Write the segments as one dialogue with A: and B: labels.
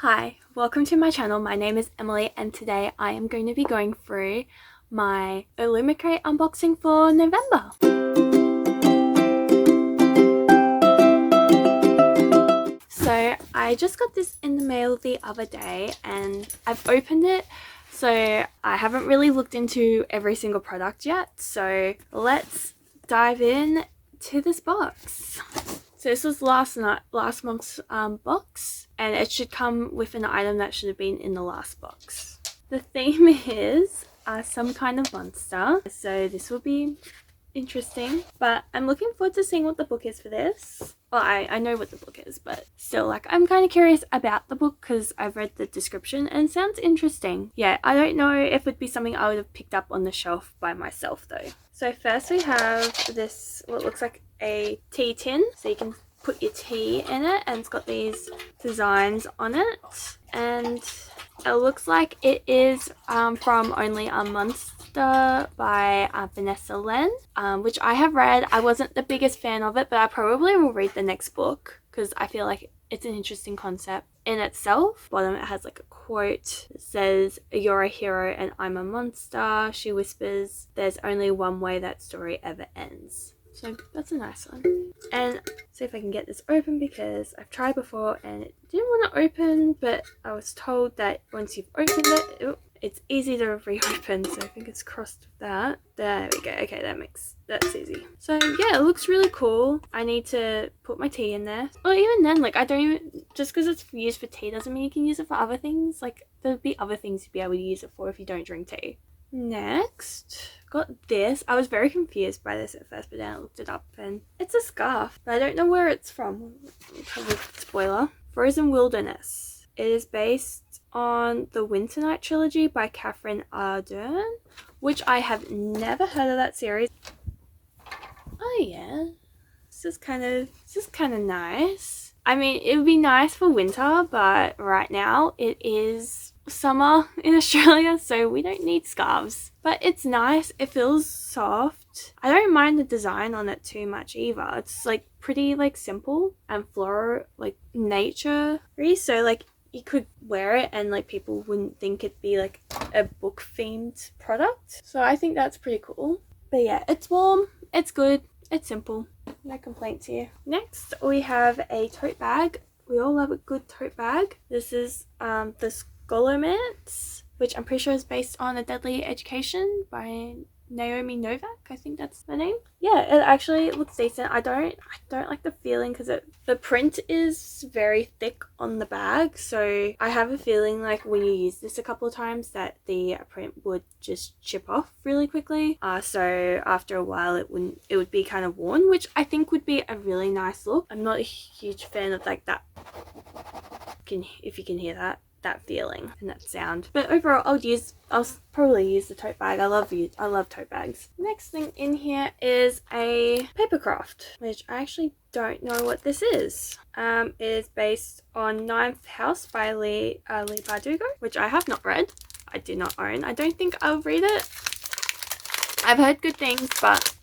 A: Hi, welcome to my channel. My name is Emily and today I am going to be going through my Illumicrate unboxing for November. So I just got this in the mail the other day and I've opened it, so I haven't really looked into every single product yet. So let's dive in to this box. So this was last month's box, and it should come with an item that should have been in the last box. The theme is some kind of monster, so this will be interesting, but I'm looking forward to seeing what the book is for this. Well, I know what the book is, but still, like, I'm kind of curious about the book because I've read the description and it sounds interesting. Yeah, I don't know if it'd be something I would have picked up on the shelf by myself though. So first we have this, what looks like a tea tin, so you can put your tea in it, and it's got these designs on it, and it looks like it is from Only a Monster by Vanessa, Lynn, which I have read. I wasn't the biggest fan of it, but I probably will read the next book because I feel like it's an interesting concept in itself. Bottom it has like a quote that says, "You're a hero and I'm a monster. She whispers, there's only one way that story ever ends." So that's a nice one. And see if I can get this open because I've tried before and it didn't want to open, but I was told that once you've opened it, it's easy to reopen, so I think it's crossed with that. There we go. Okay, that's easy. So yeah, it looks really cool. I need to put my tea in there. Or even then, like, I don't even, just because it's used for tea doesn't mean you can use it for other things. Like, there'll be other things you'd be able to use it for if you don't drink tea. Next, got this. I was very confused by this at first, but then I looked it up and it's a scarf, but I don't know where it's from. Spoiler. Frozen Wilderness. It is based on the Winternight Triology by Katherine Ardern, which I have never heard of that series. Oh yeah, this is kind of nice. I mean, it would be nice for winter, but right now it is summer in Australia, so we don't need scarves. But it's nice. It feels soft. I don't mind the design on it too much either. It's like pretty like simple and floral, like nature-y, so like you could wear it and like people wouldn't think it'd be like a book themed product. So I think that's pretty cool. But yeah, it's warm, it's good, it's simple. No complaints here. Next we have a tote bag. We all love a good tote bag. This is the Illumicrate, which I'm pretty sure is based on A Deadly Education by Naomi, Novik, I think that's the name. Yeah, it actually looks decent. I don't like the feeling because the print is very thick on the bag, so I have a feeling like when you use this a couple of times that the print would just chip off really quickly. So after a while it would be kind of worn, which I think would be a really nice look. I'm not a huge fan of like that, if you can hear that feeling and that sound, but overall I'll probably use the tote bag. I love tote bags. Next thing in here is a paper craft, which I actually don't know what this is. It is based on Ninth House by Leigh Bardugo, which I have not read. I do not own. I don't think I'll read it. I've heard good things, but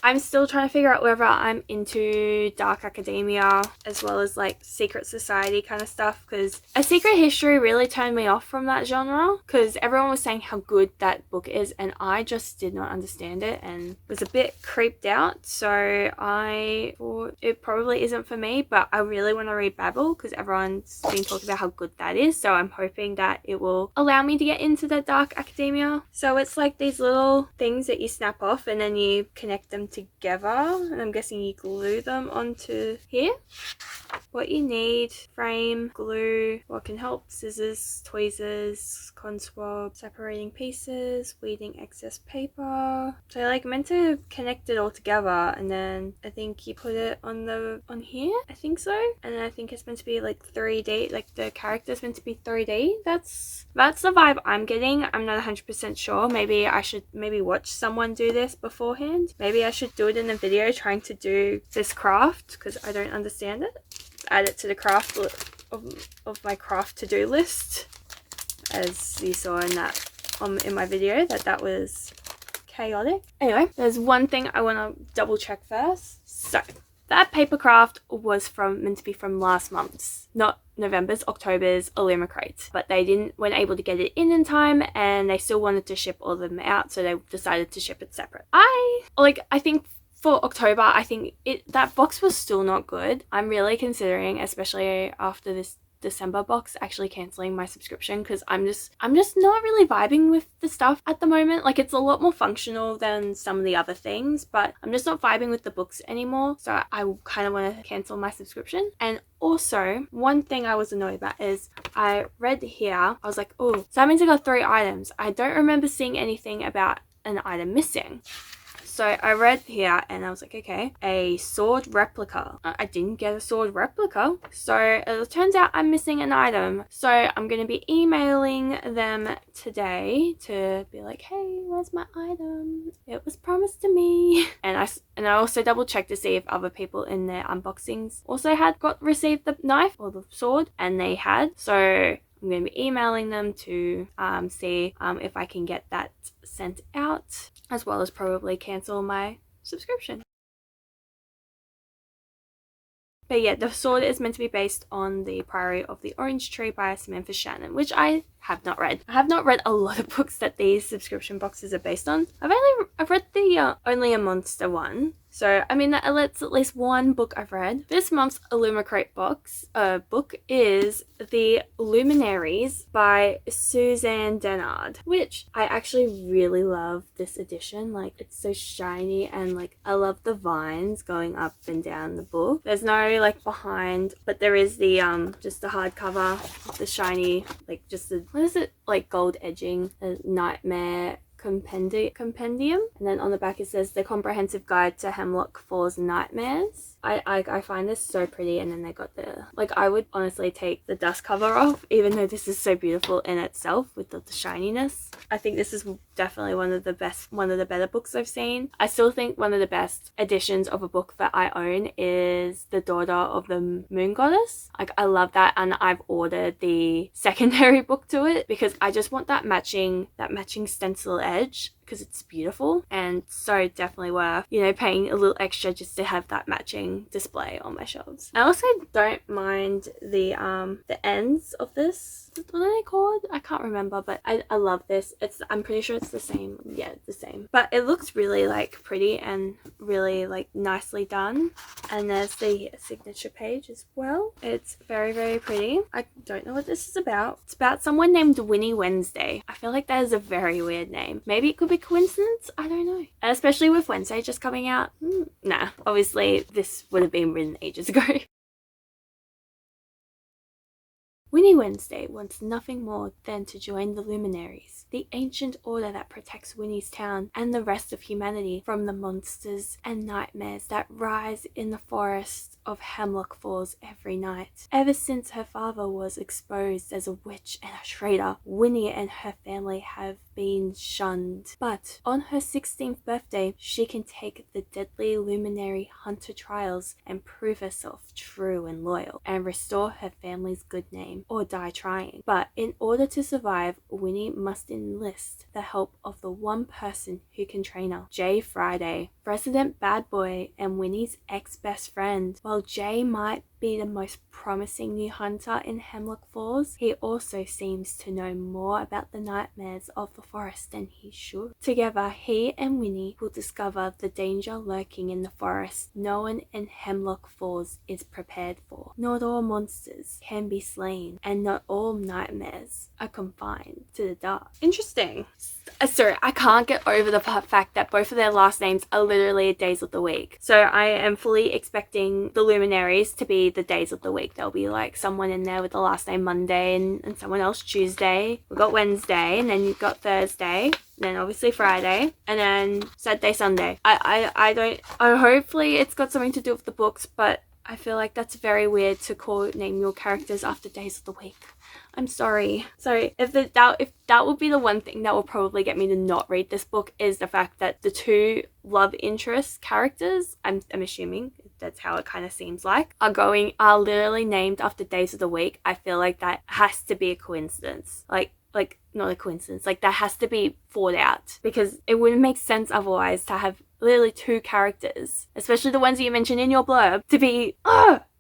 A: I'm still trying to figure out whether I'm into dark academia as well as like secret society kind of stuff, because A Secret History really turned me off from that genre because everyone was saying how good that book is and I just did not understand it and was a bit creeped out, so I thought it probably isn't for me. But I really want to read Babel because everyone's been talking about how good that is, so I'm hoping that it will allow me to get into the dark academia. So it's like these little things that you snap off and then you connect them together, and I'm guessing you glue them onto here. What you need: frame, glue, what can help, scissors, tweezers, cotton swab, separating pieces, weeding excess paper. So like meant to connect it all together, and then I think you put it on here, I think so, and then I think it's meant to be like 3D, like the character's meant to be 3D. That's the vibe I'm getting. I'm not 100% sure. Maybe I should watch someone do this beforehand. Maybe I should do it in a video trying to do this craft because I don't understand it. Add it to the craft of my craft to-do list, as you saw in that in my video that was chaotic. Anyway, there's one thing I want to double check first. So that paper craft was meant to be from last month's not November's, October's Illumicrate, but they weren't able to get it in time, and they still wanted to ship all of them out, so they decided to ship it separate. I think for October, I think that box was still not good. I'm really considering, especially after this December box, actually cancelling my subscription, because I'm just not really vibing with the stuff at the moment. Like, it's a lot more functional than some of the other things, but I'm just not vibing with the books anymore, so I kind of want to cancel my subscription. And also, one thing I was annoyed about is I read here, I was like, oh, so that means I got 3 items. I don't remember seeing anything about an item missing. So I read here and I was like, okay, a sword replica. I didn't get a sword replica. So it turns out I'm missing an item. So I'm going to be emailing them today to be like, hey, where's my item? It was promised to me. And I also double checked to see if other people in their unboxings also had received the knife or the sword, and they had. So I'm going to be emailing them to see if I can get that sent out, as well as probably cancel my subscription. But yeah, the sword is meant to be based on the Priory of the Orange Tree by Samantha Shannon, which I have not read. I have not read a lot of books that these subscription boxes are based on. I've read the Only a Monster one. So, I mean, that's at least one book I've read. This month's Illumicrate book is The Luminaries by Suzanne Denard, which I actually really love this edition. Like, it's so shiny, and like, I love the vines going up and down the book. There's no like behind, but there is the just the hardcover, the shiny, like just the, what is it, like gold edging, the Nightmare compendium, and then on the back it says The Comprehensive Guide to Hemlock Falls Nightmares. I find this so pretty, and then they got the, like, I would honestly take the dust cover off, even though this is so beautiful in itself with the shininess. I think this is definitely one of the better books I've seen. I still think one of the best editions of a book that I own is The Daughter of the Moon Goddess. Like, I love that, and I've ordered the secondary book to it because I just want that matching stencil edge, because it's beautiful, and so definitely worth, you know, paying a little extra just to have that matching display on my shelves. I also don't mind the ends of this. What are they called? I can't remember, but I love this. I'm pretty sure it's the same. Yeah, it's the same. But it looks really like pretty and really like nicely done. And there's the signature page as well. It's very, very pretty. I don't know what this is about. It's about someone named Winnie Wednesday. I feel like that is a very weird name. Maybe it could be coincidence? I don't know. Especially with Wednesday just coming out. Nah, obviously this would have been written ages ago. Winnie Wednesday wants nothing more than to join the Luminaries, the ancient order that protects Winnie's town and the rest of humanity from the monsters and nightmares that rise in the forests of Hemlock Falls every night. Ever since her father was exposed as a witch and a traitor, Winnie and her family have been shunned. But on her 16th birthday, she can take the deadly luminary hunter trials and prove herself true and loyal, and restore her family's good name, or die trying. But in order to survive, Winnie must enlist the help of the one person who can train her, Jay Friday, resident bad boy and Winnie's ex-best friend. While Jay might be the most promising new hunter in Hemlock Falls, he also seems to know more about the nightmares of the forest than he should. Together, he and Winnie will discover the danger lurking in the forest no one in Hemlock Falls is prepared for. Not all monsters can be slain, and not all nightmares are confined to the dark. Interesting. Sorry, I can't get over the fact that both of their last names are literally days of the week. So I am fully expecting the Luminaries to be the days of the week. There'll be like someone in there with the last name Monday and someone else Tuesday. We've got Wednesday, and then you've got Thursday, and then obviously Friday, and then Saturday, Sunday. Hopefully it's got something to do with the books, but I feel like that's very weird to name your characters after days of the week. I'm sorry. So if that would be the one thing that will probably get me to not read this book, is the fact that the two love interest characters, I'm assuming that's how it kind of seems like, are literally named after days of the week. I feel like that has to be a coincidence. Like not a coincidence. Like, that has to be thought out, because it wouldn't make sense otherwise to have literally two characters, especially the ones that you mentioned in your blurb, to be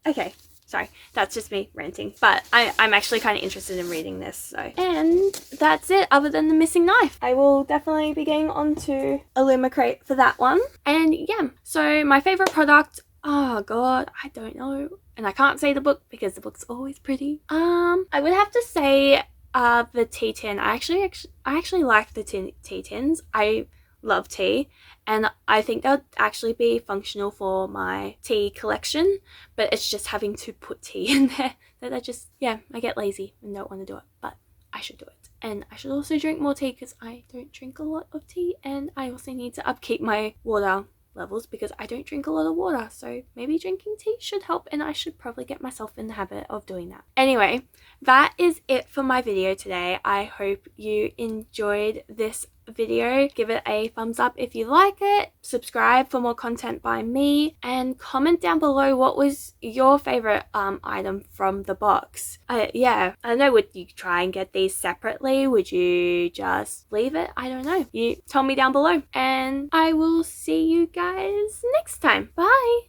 A: okay. Sorry, that's just me ranting. But I'm actually kind of interested in reading this. So, and that's it other than the missing knife. I will definitely be getting onto Illumicrate for that one. And yeah, so my favorite product, oh god, I don't know. And I can't say the book because the book's always pretty. I would have to say the tea tin. I actually like the tea tins. I love tea, and I think they'll actually be functional for my tea collection, but it's just having to put tea in there that I just, yeah, I get lazy and don't want to do it, but I should do it. And I should also drink more tea because I don't drink a lot of tea, and I also need to upkeep my water levels because I don't drink a lot of water, so maybe drinking tea should help, and I should probably get myself in the habit of doing that. Anyway, that is it for my video today. I hope you enjoyed this video. Give it a thumbs up if you like it, subscribe for more content by me, and comment down below what was your favorite item from the box. Yeah, I don't know, would you try and get these separately? Would you just leave it? I don't know. You tell me down below, and I will see you guys next time. Bye!